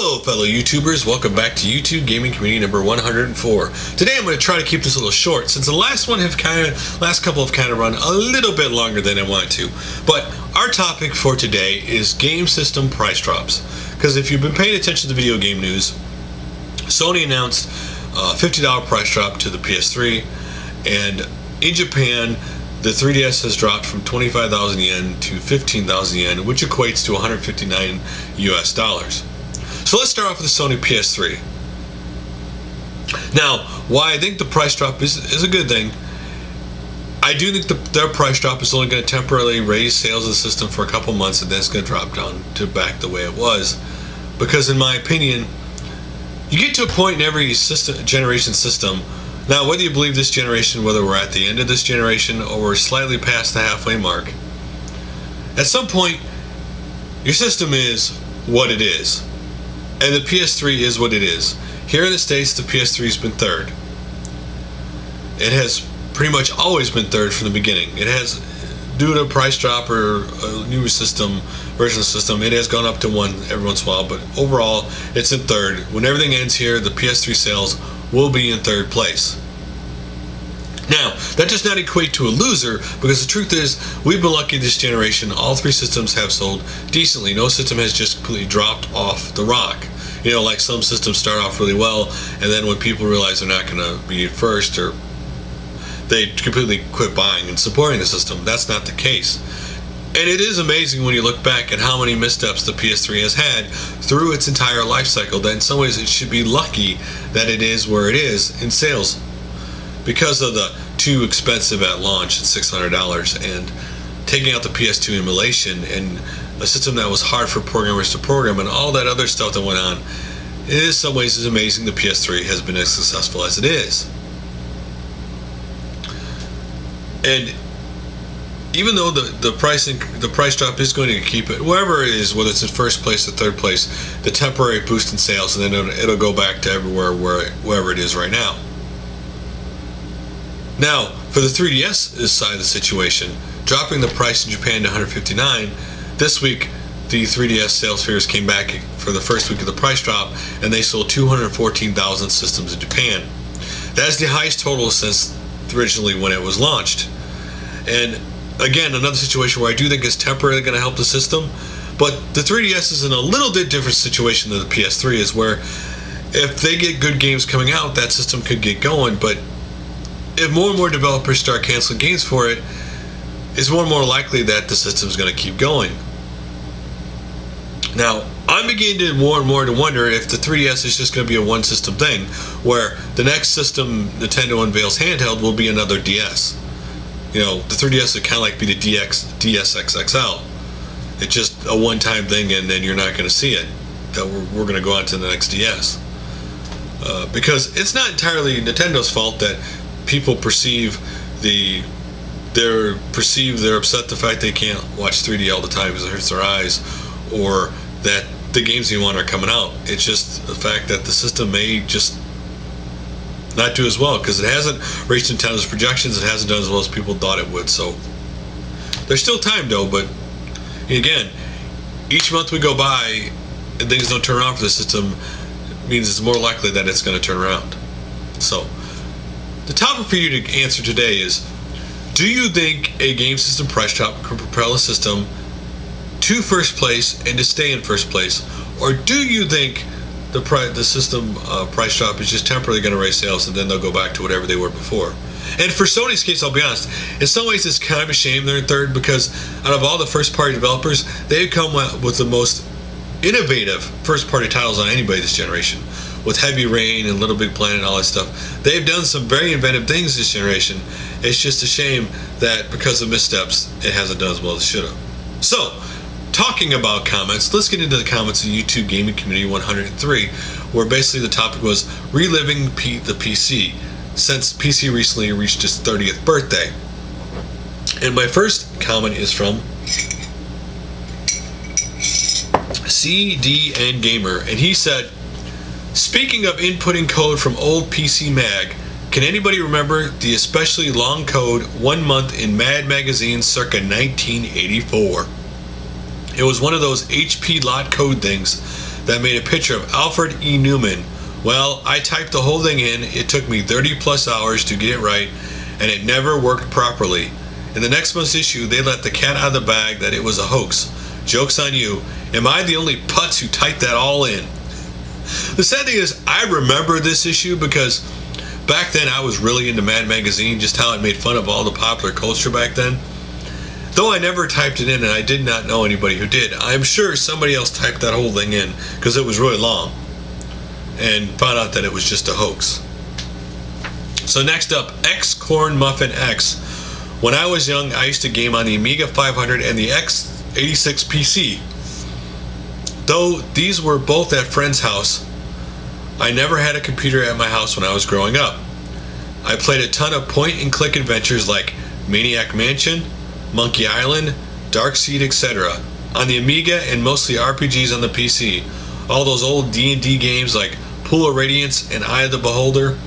Hello fellow YouTubers, welcome back to YouTube Gaming Community number 104. Today I'm going to try to keep this a little short since the last couple have kind of run a little bit longer than I wanted to. But our topic for today is game system price drops. Because if you've been paying attention to the video game news, Sony announced a $50 price drop to the PS3, and in Japan the 3DS has dropped from 25,000 yen to 15,000 yen, which equates to $159 US. So let's start off with the Sony PS3. Now, why I think the price drop is a good thing, I do think their price drop is only going to temporarily raise sales of the system for a couple months, and then it's going to drop down to back the way it was. Because in my opinion, you get to a point in every generation system, now whether you believe this generation, whether we're at the end of this generation or we're slightly past the halfway mark, at some point your system is what it is. And the PS3 is what it is. Here in the States, the PS3 has been third. It has pretty much always been third from the beginning. It has, due to a price drop or a new version of the system, it has gone up to one every once in a while, but overall, it's in third. When everything ends here, the PS3 sales will be in third place. Now, that does not equate to a loser, because the truth is, we've been lucky this generation. All three systems have sold decently. No system has just completely dropped off the rock. You know, like some systems start off really well, and then when people realize they're not going to be first, or they completely quit buying and supporting the system. That's not the case. And it is amazing when you look back at how many missteps the PS3 has had through its entire life cycle, that in some ways it should be lucky that it is where it is in sales, because of the too expensive at launch at $600 and taking out the PS2 emulation and a system that was hard for programmers to program and all that other stuff that went on. It in some ways is amazing the PS3 has been as successful as it is. And even though the price drop is going to keep it wherever it is, whether it's in first place or third place, the temporary boost in sales, and then it'll go back to everywhere wherever it is right now. Now, for the 3DS side of the situation, dropping the price in Japan to $159, this week the 3DS sales figures came back for the first week of the price drop, and they sold 214,000 systems in Japan. That is the highest total since originally when it was launched. And again, another situation where I do think is temporarily going to help the system, but the 3DS is in a little bit different situation than the PS3 is, where if they get good games coming out, that system could get going, but if more and more developers start canceling games for it, it's more and more likely that the system is going to keep going. Now, I'm beginning to more and more to wonder if the 3DS is just going to be a one system thing, where the next system Nintendo unveils handheld will be another DS. You know, the 3DS would kind of like be the DSXXL. It's just a one-time thing, and then you're not going to see it. That we're going to go on to the next DS. Because it's not entirely Nintendo's fault that people they're upset the fact they can't watch 3D all the time because it hurts their eyes, or that the games you want are coming out. It's just the fact that the system may just not do as well because it hasn't reached Nintendo's projections. It hasn't done as well as people thought it would. So there's still time though, but again, each month we go by and things don't turn around for the system means it's more likely that it's going to turn around. So the topic for you to answer today is, do you think a game system price drop can propel a system to first place and to stay in first place? Or do you think the system price drop is just temporarily going to raise sales and then they'll go back to whatever they were before? And for Sony's case, I'll be honest, in some ways it's kind of a shame they're in third, because out of all the first party developers, they've come with the most innovative first party titles on anybody this generation. With Heavy Rain and Little Big Planet and all that stuff, they've done some very inventive things this generation. It's just a shame that because of missteps, it hasn't done as well as it should have. So, talking about comments, let's get into the comments of YouTube Gaming Community 103, where basically the topic was reliving the PC, since PC recently reached its 30th birthday. And my first comment is from CDN Gamer, and he said, speaking of inputting code from old PC Mag, can anybody remember the especially long code 1 month in Mad Magazine circa 1984? It was one of those HP lot code things that made a picture of Alfred E. Newman. Well, I typed the whole thing in. It took me 30 plus hours to get it right, and it never worked properly. In the next month's issue, they let the cat out of the bag that it was a hoax. Joke's on you. Am I the only putz who typed that all in? The sad thing is, I remember this issue because back then I was really into Mad Magazine, just how it made fun of all the popular culture back then. Though I never typed it in and I did not know anybody who did, I'm sure somebody else typed that whole thing in because it was really long and found out that it was just a hoax. So next up, X Corn Muffin X. When I was young, I used to game on the Amiga 500 and the X86 PC. Though these were both at friend's house, I never had a computer at my house when I was growing up. I played a ton of point-and-click adventures like Maniac Mansion, Monkey Island, Dark Seed, etc. on the Amiga, and mostly RPGs on the PC. All those old D&D games like Pool of Radiance and Eye of the Beholder,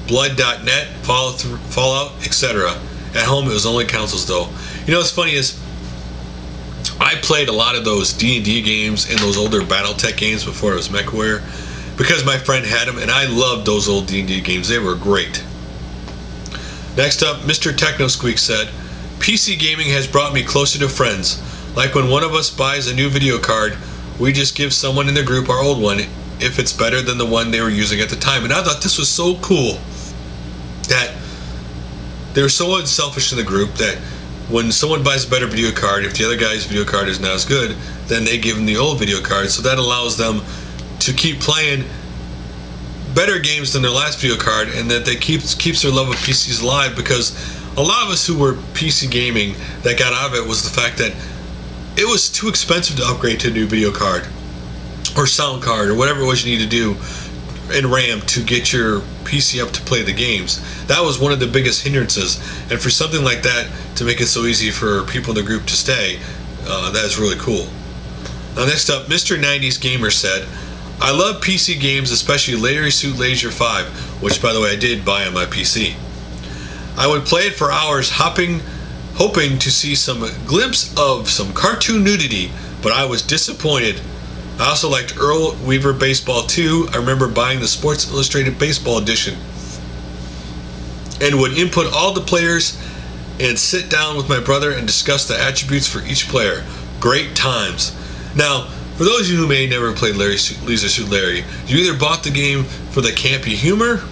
Blood.net, Fallout, etc. At home it was only consoles though. You know what's funny is I played a lot of those D&D games and those older Battletech games before it was MechWarrior because my friend had them, and I loved those old D&D games. They were great. Next up, Mr. TechnoSqueak said, PC gaming has brought me closer to friends. Like when one of us buys a new video card, we just give someone in the group our old one if it's better than the one they were using at the time. And I thought this was so cool that they were so unselfish in the group that when someone buys a better video card, if the other guy's video card is not as good, then they give them the old video card. So that allows them to keep playing better games than their last video card, and that they keeps their love of PCs alive, because a lot of us who were PC gaming that got out of it was the fact that it was too expensive to upgrade to a new video card or sound card or whatever it was you need to do in RAM to get your PC up to play the games. That was one of the biggest hindrances, and for something like that to make it so easy for people in the group to stay, that is really cool. Now next up, Mr. 90s Gamer said, I love PC games, especially Larry Suit Laser 5, which by the way I did buy on my PC. I would play it for hours hoping to see some glimpse of some cartoon nudity, but I was disappointed. I also liked Earl Weaver Baseball 2. I remember buying the Sports Illustrated Baseball edition and would input all the players and sit down with my brother and discuss the attributes for each player. Great times. Now, for those of you who may never played Leisure Suit Larry, you either bought the game for the campy humor,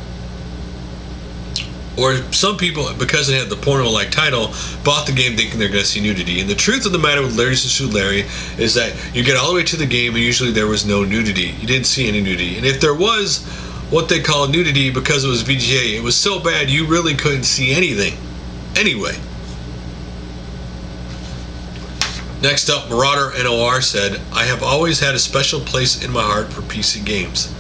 or some people, because it had the porno-like title, bought the game thinking they're going to see nudity. And the truth of the matter with Leisure Suit Larry is that you get all the way to the game and usually there was no nudity. You didn't see any nudity. And if there was what they call nudity, because it was VGA, it was so bad you really couldn't see anything. Anyway. Next up, Marauder NOR said, I have always had a special place in my heart for PC games.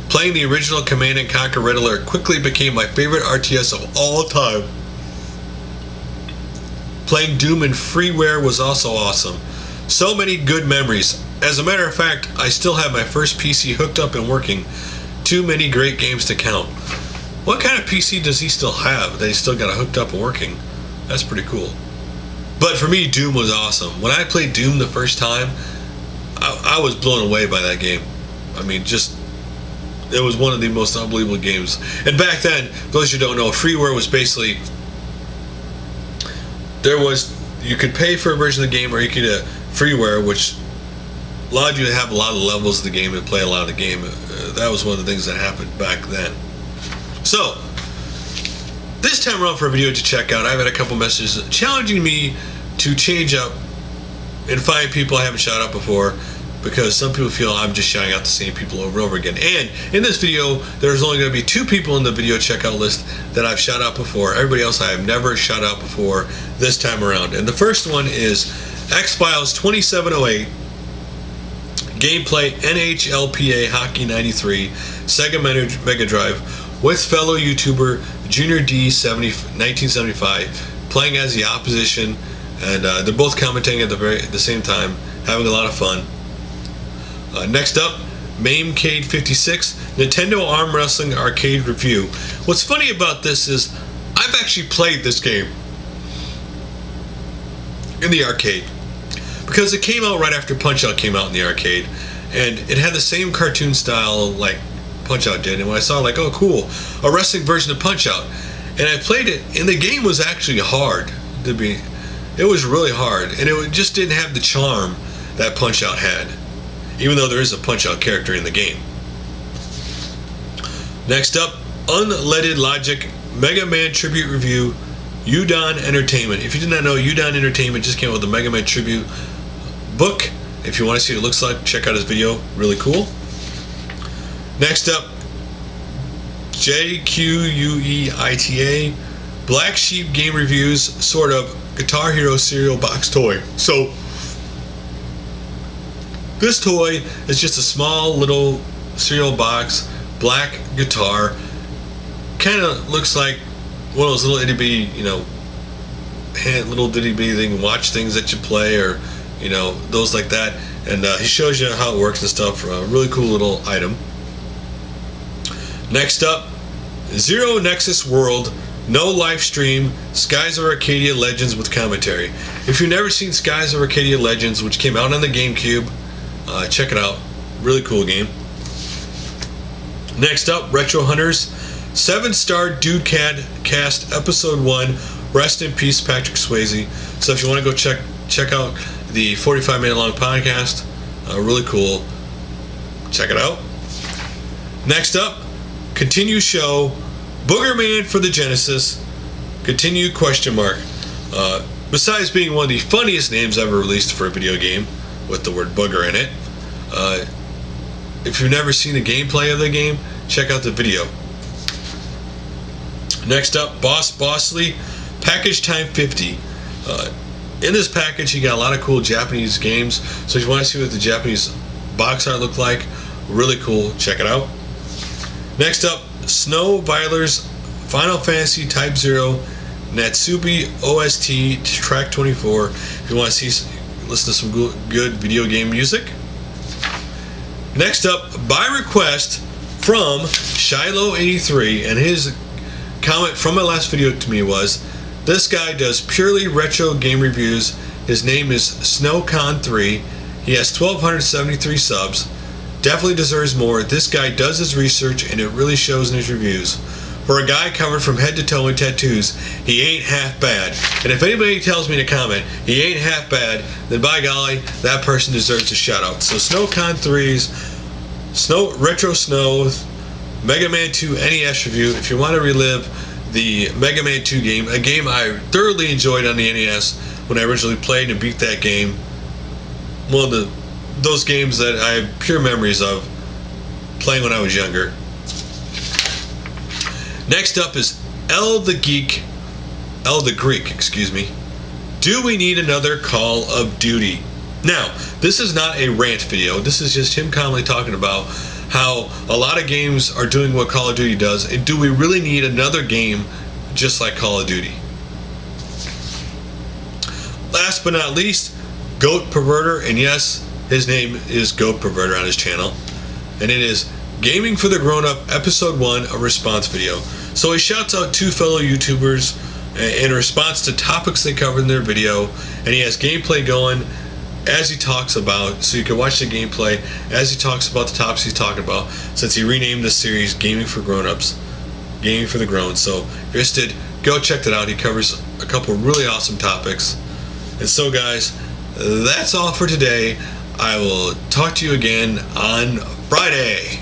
Playing the original Command & Conquer Red Alert quickly became my favorite RTS of all time. Playing Doom and freeware was also awesome. So many good memories. As a matter of fact, I still have my first PC hooked up and working. Too many great games to count. What kind of PC does he still have that he's still got it hooked up and working? That's pretty cool. But for me, Doom was awesome. When I played Doom the first time, I was blown away by that game. I mean, it was one of the most unbelievable games. And back then, those who don't know, freeware was basically, you could pay for a version of the game, or you could freeware, which allowed you to have a lot of levels of the game and play a lot of the game. That was one of the things that happened back then. So, this time around for a video to check out, I've had a couple messages challenging me to change up and find people I haven't shouted out before, because some people feel I'm just shouting out the same people over and over again. And in this video, there's only going to be 2 people in the video checkout list that I've shouted out before. Everybody else I have never shouted out before this time around. And the first one is X-Files 2708, Gameplay NHLPA Hockey 93, Sega Mega Drive, with fellow YouTuber Junior D 1975, playing as the opposition, and they're both commenting at the same time, having a lot of fun. Next up, MameCade 56, Nintendo Arm Wrestling Arcade Review. What's funny about this is I've actually played this game in the arcade, because it came out right after Punch-Out came out in the arcade, and it had the same cartoon style like Punch-Out did. And when I saw, like, oh cool, a wrestling version of Punch-Out, and I played it, and the game was actually hard to be. It was really hard, and it just didn't have the charm that Punch-Out had, even though there is a Punch-Out character in the game. Next up, UnleadedLogic Mega Man Tribute Review, UDON Entertainment. If you did not know, UDON Entertainment just came out with a Mega Man Tribute book. If you want to see what it looks like, check out his video. Really cool. Next up, Jquelta Black Sheep Game Reviews, sort of Guitar Hero cereal box toy. So this toy is just a small little cereal box, black guitar. Kind of looks like one of those little itty bitty, little ditty bitty thing, watch things that you play, or those like that. And he shows you how it works and stuff. A really cool little item. Next up, ZeroNexusWorld, no live stream, Skies of Arcadia Legends with commentary. If you've never seen Skies of Arcadia Legends, which came out on the GameCube, check it out. Really cool game. Next up, RetroHunters, 7-star DudeCast Episode 1. Rest in peace, Patrick Swayze. So if you want to go check out the 45-minute long podcast, really cool. Check it out. Next up, ContinueShow, Boogerman for the Genesis. Continue ? Besides being one of the funniest names ever released for a video game with the word booger in it, if you've never seen the gameplay of the game, check out the video. Next up, BossBossly, Package Time 50. In this package, you got a lot of cool Japanese games. So if you want to see what the Japanese box art look like, really cool. Check it out. Next up, Snowvilers-Final Fantasy Type 0, Natsubi OST Track 24. If you want to listen to some good video game music. Next up, by request from Shiloh83, and his comment from my last video to me was, this guy does purely retro game reviews. His name is SnowCon3. He has 1,273 subs. Definitely deserves more. This guy does his research, and it really shows in his reviews. For a guy covered from head to toe in tattoos, he ain't half bad. And if anybody tells me in a comment he ain't half bad, then by golly, that person deserves a shout out. So SnowCon3's RetroSnow Mega Man 2 NES review. If you want to relive the Mega Man 2 game, a game I thoroughly enjoyed on the NES when I originally played and beat that game. One of those games that I have pure memories of playing when I was younger. Next up is ElTheGeek, excuse me. Do we need another Call of Duty? Now, this is not a rant video. This is just him calmly talking about how a lot of games are doing what Call of Duty does, and do we really need another game just like Call of Duty? Last but not least, GoatPervertor, and yes, his name is GoatPervertor on his channel, and it is Gaming for the Grown-Up Episode 1, a response video. So he shouts out two fellow YouTubers in response to topics they covered in their video, and he has gameplay going as he talks about, so you can watch the gameplay as he talks about the topics he's talking about, since he renamed the series Gaming for Grown-Ups, Gaming for the Grown. So if you're interested, go check that out. He covers a couple really awesome topics. And so guys, that's all for today. I will talk to you again on Friday.